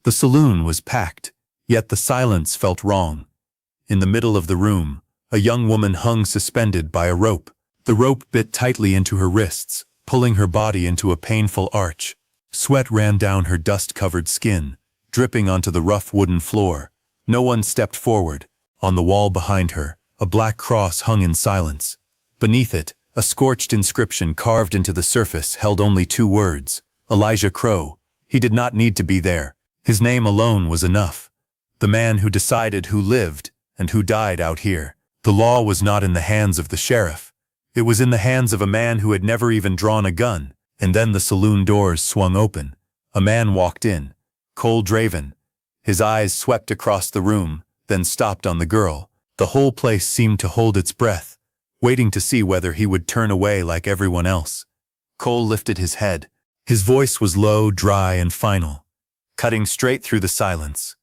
The saloon was packed, yet the silence felt wrong. In the middle of the room, a young woman hung suspended by a rope. The rope bit tightly into her wrists, pulling her body into a painful arch. Sweat ran down her dust-covered skin, dripping onto the rough wooden floor. No one stepped forward. On the wall behind her, a black cross hung in silence. Beneath it, a scorched inscription carved into the surface held only 2 words: Elijah Crow. He did not need to be there. His name alone was enough. The man who decided who lived and who died out here. The law was not in the hands of the sheriff. It was in the hands of a man who had never even drawn a gun. And then the saloon doors swung open. A man walked in. Cole Draven. His eyes swept across the room, then stopped on the girl. The whole place seemed to hold its breath, waiting to see whether he would turn away like everyone else. Cole lifted his head. His voice was low, dry, and final, cutting straight through the silence.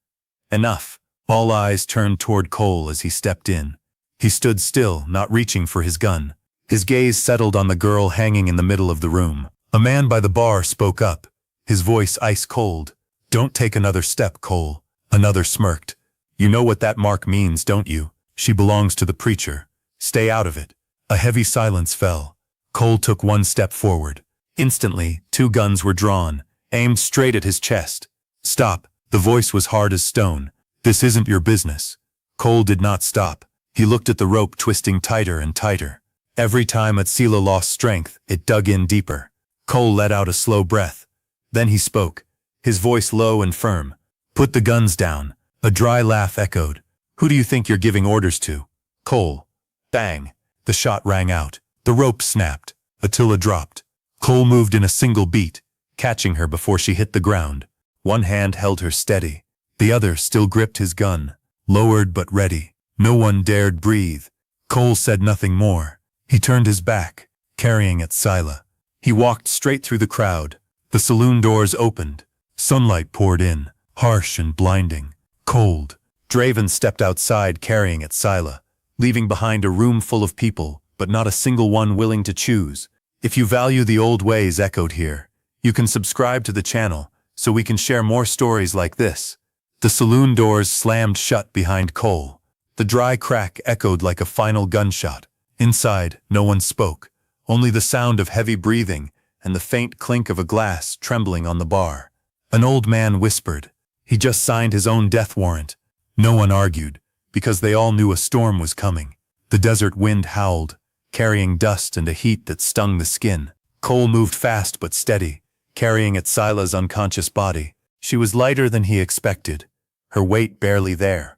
Enough. All eyes turned toward Cole as he stepped in. He stood still, not reaching for his gun. His gaze settled on the girl hanging in the middle of the room. A man by the bar spoke up, his voice ice cold. "Don't take another step, Cole." Another smirked. "You know what that mark means, don't you? She belongs to the preacher. Stay out of it." A heavy silence fell. Cole took 1 step forward. Instantly, 2 guns were drawn, aimed straight at his chest. "Stop." The voice was hard as stone. "This isn't your business." Cole did not stop. He looked at the rope twisting tighter and tighter. Every time Atsila lost strength, it dug in deeper. Cole let out a slow breath. Then he spoke, his voice low and firm. "Put the guns down." A dry laugh echoed. "Who do you think you're giving orders to?" "Cole." Bang. The shot rang out. The rope snapped. Attila dropped. Cole moved in a single beat, catching her before she hit the ground. One hand held her steady. The other still gripped his gun, lowered but ready. No one dared breathe. Cole said nothing more. He turned his back, carrying Atsila. He walked straight through the crowd. The saloon doors opened. Sunlight poured in, harsh and blinding, cold. Draven stepped outside carrying Atsila, leaving behind a room full of people, but not a single one willing to choose. If you value the old ways echoed here, you can subscribe to the channel so we can share more stories like this. The saloon doors slammed shut behind Cole. The dry crack echoed like a final gunshot. Inside, no one spoke, only the sound of heavy breathing and the faint clink of a glass trembling on the bar. An old man whispered. He just signed his own death warrant. No one argued, because they all knew a storm was coming. The desert wind howled, carrying dust and a heat that stung the skin. Cole moved fast but steady, carrying Atsila's unconscious body. She was lighter than he expected, her weight barely there.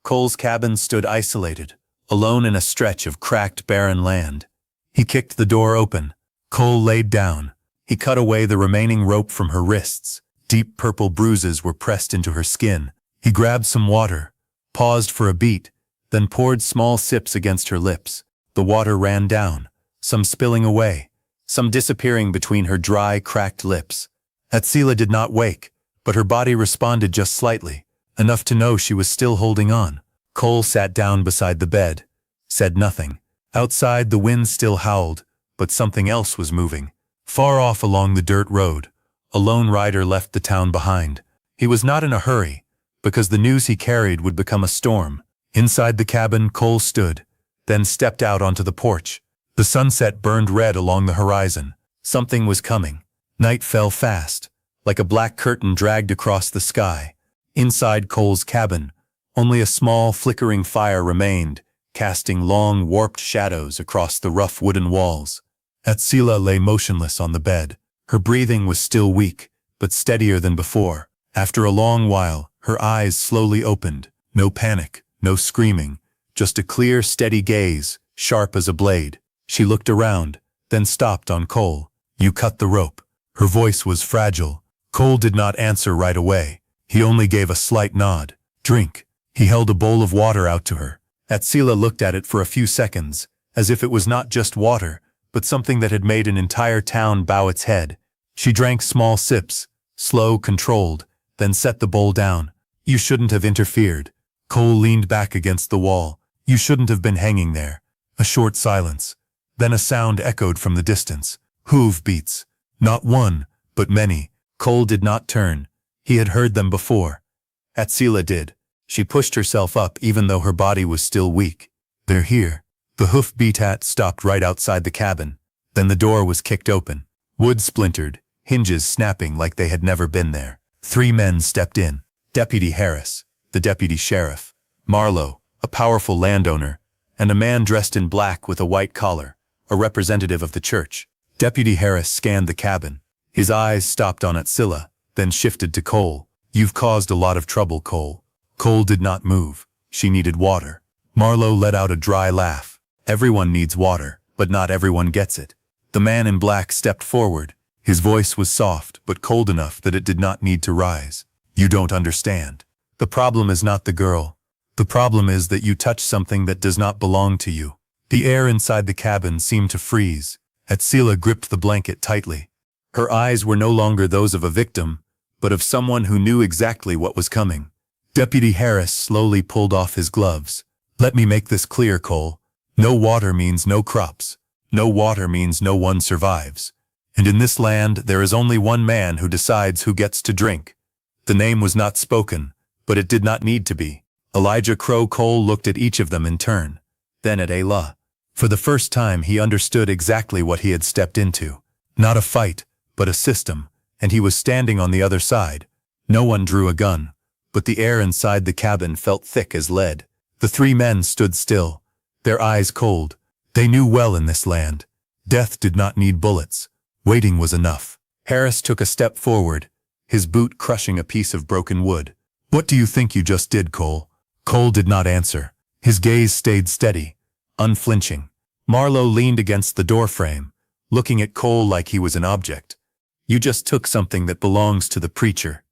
Cole's cabin stood isolated, alone in a stretch of cracked, barren land. He kicked the door open. Cole laid down. He cut away the remaining rope from her wrists. Deep purple bruises were pressed into her skin. He grabbed some water, paused for a beat, then poured small sips against her lips. The water ran down, some spilling away, some disappearing between her dry, cracked lips. Atsila did not wake, but her body responded just slightly, enough to know she was still holding on. Cole sat down beside the bed, said nothing. Outside, the wind still howled, but something else was moving. Far off along the dirt road, a lone rider left the town behind. He was not in a hurry, because the news he carried would become a storm. Inside the cabin, Cole stood, then stepped out onto the porch. The sunset burned red along the horizon. Something was coming. Night fell fast, like a black curtain dragged across the sky. Inside Cole's cabin, only a small, flickering fire remained, casting long, warped shadows across the rough wooden walls. Atsila lay motionless on the bed. Her breathing was still weak, but steadier than before. After a long while, her eyes slowly opened. No panic, no screaming, just a clear, steady gaze, sharp as a blade. She looked around, then stopped on Cole. "You cut the rope." Her voice was fragile. Cole did not answer right away. He only gave a slight nod. "Drink." He held a bowl of water out to her. Atsila looked at it for a few seconds, as if it was not just water, but something that had made an entire town bow its head. She drank small sips, slow, controlled, then set the bowl down. "You shouldn't have interfered." Cole leaned back against the wall. "You shouldn't have been hanging there." A short silence. Then a sound echoed from the distance. Hoof beats. Not one, but many. Cole did not turn. He had heard them before. Atsila did. She pushed herself up even though her body was still weak. "They're here." The hoof-beat hat stopped right outside the cabin. Then the door was kicked open. Wood splintered, hinges snapping like they had never been there. 3 men stepped in. Deputy Harris, the deputy sheriff, Marlowe, a powerful landowner, and a man dressed in black with a white collar, a representative of the church. Deputy Harris scanned the cabin. His eyes stopped on Atsila, then shifted to Cole. "You've caused a lot of trouble, Cole." Cole did not move. She needed water. Marlowe let out a dry laugh. "Everyone needs water, but not everyone gets it." The man in black stepped forward. His voice was soft, but cold enough that it did not need to rise. "You don't understand. The problem is not the girl. The problem is that you touch something that does not belong to you." The air inside the cabin seemed to freeze. Atsila gripped the blanket tightly. Her eyes were no longer those of a victim, but of someone who knew exactly what was coming. Deputy Harris slowly pulled off his gloves. "Let me make this clear, Cole. No water means no crops. No water means no one survives. And in this land, there is only one man who decides who gets to drink." The name was not spoken, but it did not need to be. Elijah Crow Cole looked at each of them in turn, then at Ayla. For the first time, he understood exactly what he had stepped into. Not a fight, but a system, and he was standing on the other side. No one drew a gun, but the air inside the cabin felt thick as lead. The 3 men stood still, their eyes cold. They knew well in this land. Death did not need bullets. Waiting was enough. Harris took a step forward, his boot crushing a piece of broken wood. "What do you think you just did, Cole?" Cole did not answer. His gaze stayed steady, unflinching. Marlowe leaned against the doorframe, looking at Cole like he was an object. "You just took something that belongs to the preacher."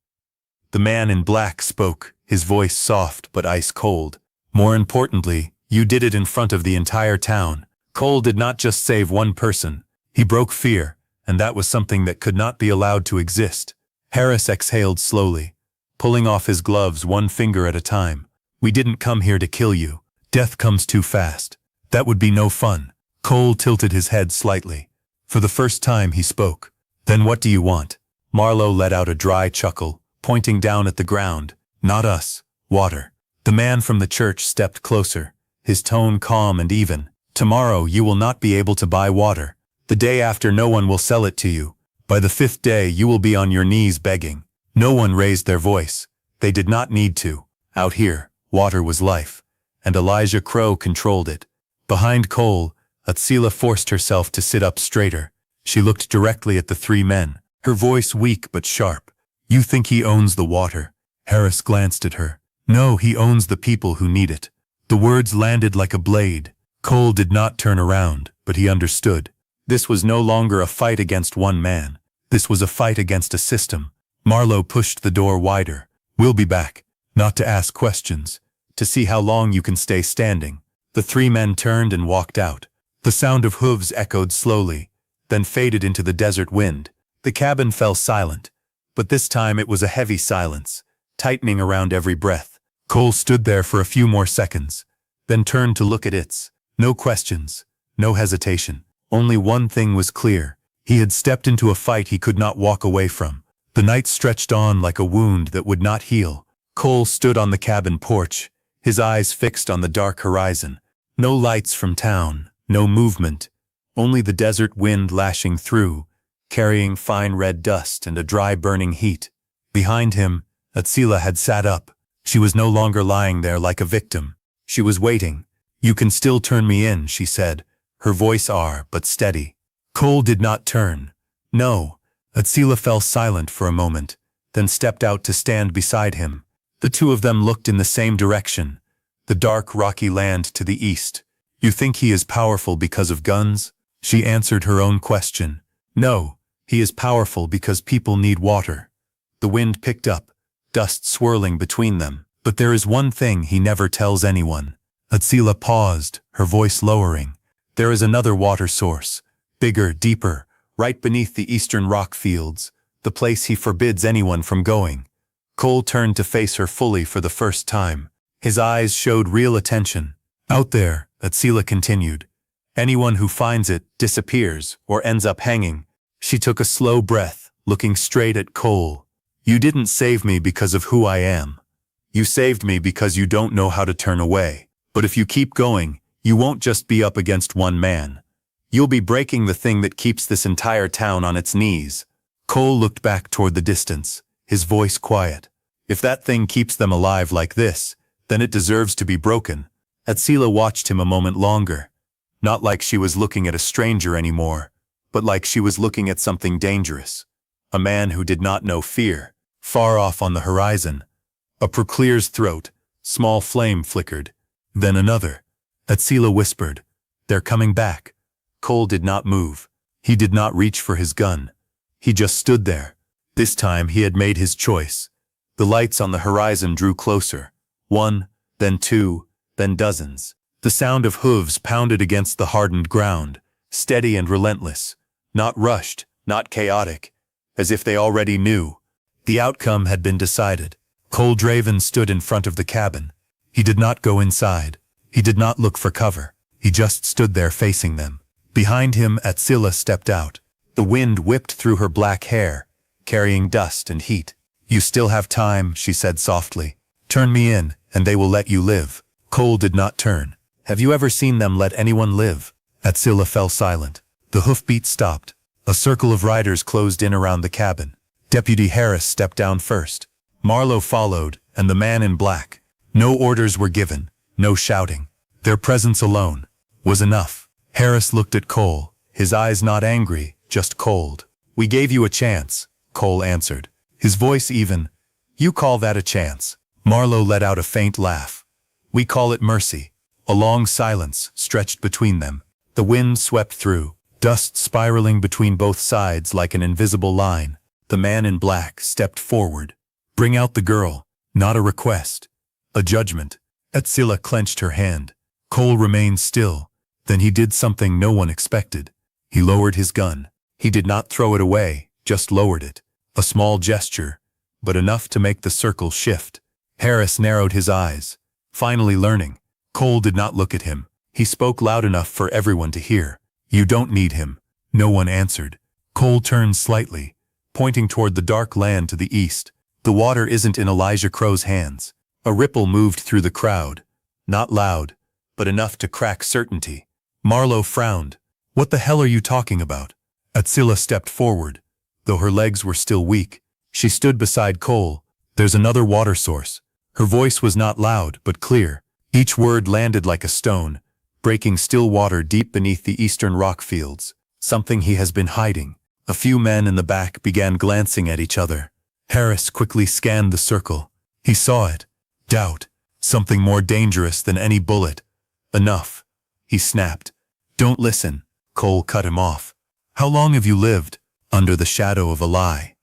The man in black spoke, his voice soft but ice cold. "More importantly, you did it in front of the entire town." Cole did not just save one person. He broke fear, and that was something that could not be allowed to exist. Harris exhaled slowly, pulling off his gloves 1 finger at a time. "We didn't come here to kill you. Death comes too fast. That would be no fun." Cole tilted his head slightly. For the first time he spoke. "Then what do you want?" Marlowe let out a dry chuckle, pointing down at the ground. "Not us. Water." The man from the church stepped closer, his tone calm and even. "Tomorrow you will not be able to buy water. The day after no one will sell it to you. By the 5th day you will be on your knees begging." No one raised their voice. They did not need to. Out here, water was life, and Elijah Crow controlled it. Behind Cole, Atsila forced herself to sit up straighter. She looked directly at the 3 men, her voice weak but sharp. "You think he owns the water?" Harris glanced at her. "No, he owns the people who need it." The words landed like a blade. Cole did not turn around, but he understood. This was no longer a fight against one man. This was a fight against a system. Marlowe pushed the door wider. "We'll be back. Not to ask questions. To see how long you can stay standing." The 3 men turned and walked out. The sound of hooves echoed slowly, then faded into the desert wind. The cabin fell silent, but this time it was a heavy silence, tightening around every breath. Cole stood there for a few more seconds, then turned to look at Itz. No questions, no hesitation. Only one thing was clear. He had stepped into a fight he could not walk away from. The night stretched on like a wound that would not heal. Cole stood on the cabin porch, his eyes fixed on the dark horizon. No lights from town, no movement, only the desert wind lashing through, carrying fine red dust and a dry burning heat. Behind him, Atsila had sat up. She was no longer lying there like a victim. She was waiting. "You can still turn me in," she said, her voice but steady. Cole did not turn. No. Atsila fell silent for a moment, then stepped out to stand beside him. The 2 of them looked in the same direction, the dark rocky land to the east. "You think he is powerful because of guns?" She answered her own question. "No, he is powerful because people need water." The wind picked up, dust swirling between them. "But there is one thing he never tells anyone." Atsila paused, her voice lowering. "There is another water source, bigger, deeper, right beneath the eastern rock fields, the place he forbids anyone from going." Cole turned to face her fully for the first time. His eyes showed real attention. "Out there," Atsila continued, "anyone who finds it disappears or ends up hanging." She took a slow breath, looking straight at Cole. You didn't save me because of who I am. You saved me because you don't know how to turn away. But if you keep going, you won't just be up against one man. You'll be breaking the thing that keeps this entire town on its knees." Cole looked back toward the distance, his voice quiet. "If that thing keeps them alive like this, then it deserves to be broken." Atsila watched him a moment longer, not like she was looking at a stranger anymore, but like she was looking at something dangerous. A man who did not know fear. Far off on the horizon, a proclear's throat, small flame flickered. Then another. Atsila whispered, "They're coming back." Cole did not move. He did not reach for his gun. He just stood there. This time he had made his choice. The lights on the horizon drew closer. One, then two, then dozens. The sound of hooves pounded against the hardened ground, steady and relentless, not rushed, not chaotic, as if they already knew. The outcome had been decided. Cole Draven stood in front of the cabin. He did not go inside. He did not look for cover. He just stood there facing them. Behind him, Atsila stepped out. The wind whipped through her black hair, carrying dust and heat. "You still have time," she said softly. "Turn me in, and they will let you live." Cole did not turn. "Have you ever seen them let anyone live?" Atsila fell silent. The hoofbeat stopped. A circle of riders closed in around the cabin. Deputy Harris stepped down first. Marlowe followed, and the man in black. No orders were given, no shouting. Their presence alone was enough. Harris looked at Cole, his eyes not angry, just cold. "We gave you a chance," Cole answered, his voice even. "You call that a chance?" Marlowe let out a faint laugh. "We call it mercy." A long silence stretched between them. The wind swept through, dust spiraling between both sides like an invisible line. The man in black stepped forward. "Bring out the girl." Not a request, a judgment. Atsila clenched her hand. Cole remained still. Then he did something no one expected. He lowered his gun. He did not throw it away, just lowered it. A small gesture, but enough to make the circle shift. Harris narrowed his eyes, finally learning. Cole did not look at him. He spoke loud enough for everyone to hear. "You don't need him." No one answered. Cole turned slightly, pointing toward the dark land to the east. "The water isn't in Elijah Crow's hands." A ripple moved through the crowd. Not loud, but enough to crack certainty. Marlowe frowned. "What the hell are you talking about?" Atsila stepped forward. Though her legs were still weak, she stood beside Cole. "There's another water source." Her voice was not loud, but clear. Each word landed like a stone, breaking still water deep beneath the eastern rock fields. Something he has been hiding. A few men in the back began glancing at each other. Harris quickly scanned the circle. He saw it. Doubt. Something more dangerous than any bullet. "Enough," he snapped. "Don't listen." Cole cut him off. "How long have you lived under the shadow of a lie?"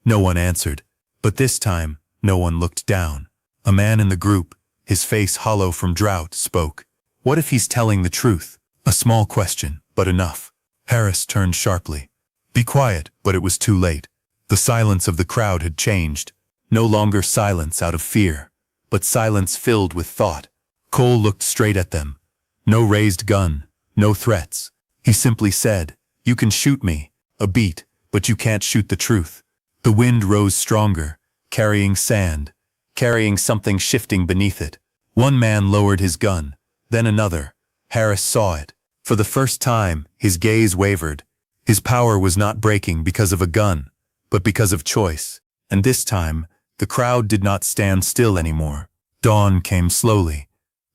No one answered, but this time no one looked down. A man in the group, his face hollow from drought, spoke. "What if he's telling the truth?" A small question, but enough. Harris turned sharply. "Be quiet," but it was too late. The silence of the crowd had changed. No longer silence out of fear, but silence filled with thought. Cole looked straight at them. No raised gun, no threats. He simply said, "You can shoot me, a beat, but you can't shoot the truth." The wind rose stronger, carrying sand, carrying something shifting beneath it. One man lowered his gun, then another. Harris saw it. For the first time, his gaze wavered. His power was not breaking because of a gun, but because of choice. And this time, the crowd did not stand still anymore. Dawn came slowly.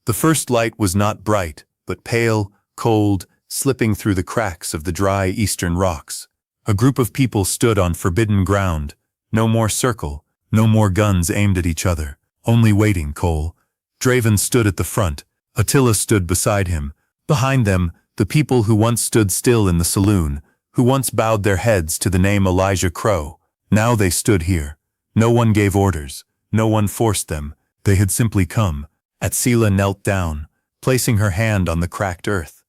The first light was not bright, but pale, cold, slipping through the cracks of the dry eastern rocks. A group of people stood on forbidden ground. No more circle, no more guns aimed at each other. Only waiting. Cole Draven stood at the front. Attila stood beside him. Behind them, the people who once stood still in the saloon, who once bowed their heads to the name Elijah Crow. Now they stood here. No one gave orders. No one forced them. They had simply come. Atsila knelt down, placing her hand on the cracked earth.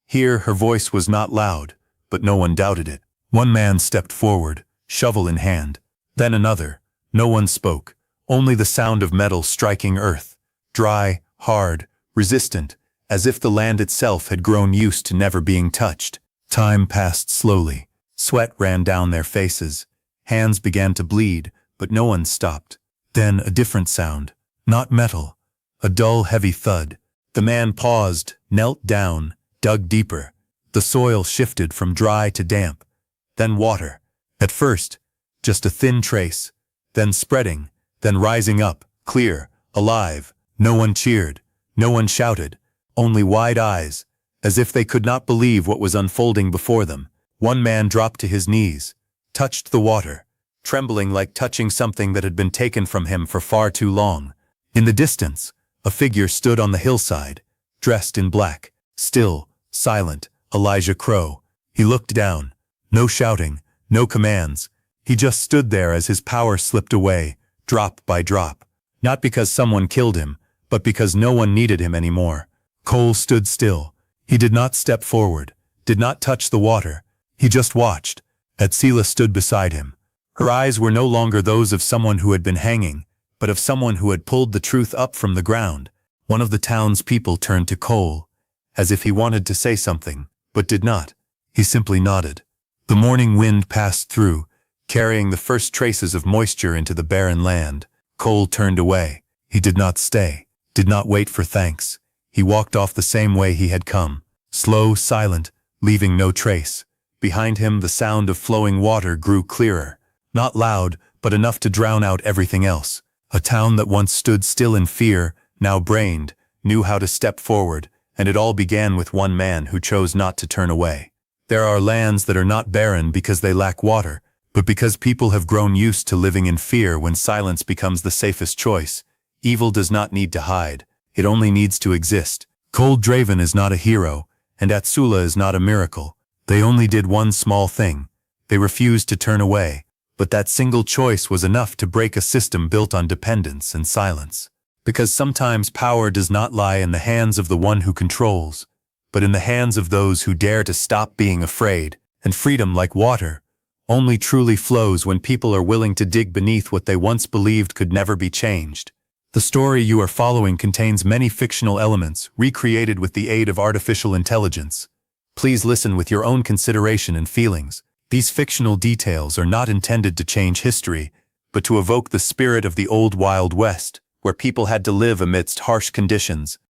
Here her voice was not loud, but no one doubted it. One man stepped forward, shovel in hand. Then another. No one spoke. Only the sound of metal striking earth. Dry, hard, resistant, as if the land itself had grown used to never being touched. Time passed slowly. Sweat ran down their faces. Hands began to bleed, but no one stopped. Then a different sound. Not metal. A dull, heavy thud. The man paused, knelt down, dug deeper. The soil shifted from dry to damp. Then water. At first, just a thin trace. Then spreading. Then rising up, clear, alive. No one cheered. No one shouted. Only wide eyes, as if they could not believe what was unfolding before them. One man dropped to his knees, touched the water, trembling like touching something that had been taken from him for far too long. In the distance, a figure stood on the hillside, dressed in black, still, silent, Elijah Crow. He looked down. No shouting, no commands. He just stood there as his power slipped away, drop by drop. Not because someone killed him, but because no one needed him anymore. Cole stood still. He did not step forward, did not touch the water. He just watched. Atsila stood beside him. Her eyes were no longer those of someone who had been hanging, but of someone who had pulled the truth up from the ground. One of the town's people turned to Cole, as if he wanted to say something, but did not. He simply nodded. The morning wind passed through, carrying the first traces of moisture into the barren land. Cole turned away. He did not stay, did not wait for thanks. He walked off the same way he had come, slow, silent, leaving no trace. Behind him, the sound of flowing water grew clearer. Not loud, but enough to drown out everything else. A town that once stood still in fear, now brained, knew how to step forward, and it all began with one man who chose not to turn away. There are lands that are not barren because they lack water, but because people have grown used to living in fear when silence becomes the safest choice. Evil does not need to hide, it only needs to exist. Cole Draven is not a hero, and Atsula is not a miracle. They only did one small thing. They refused to turn away. But that single choice was enough to break a system built on dependence and silence. Because sometimes power does not lie in the hands of the one who controls, but in the hands of those who dare to stop being afraid. And freedom, like water, only truly flows when people are willing to dig beneath what they once believed could never be changed. The story you are following contains many fictional elements, recreated with the aid of artificial intelligence. Please listen with your own consideration and feelings. These fictional details are not intended to change history, but to evoke the spirit of the old Wild West, where people had to live amidst harsh conditions,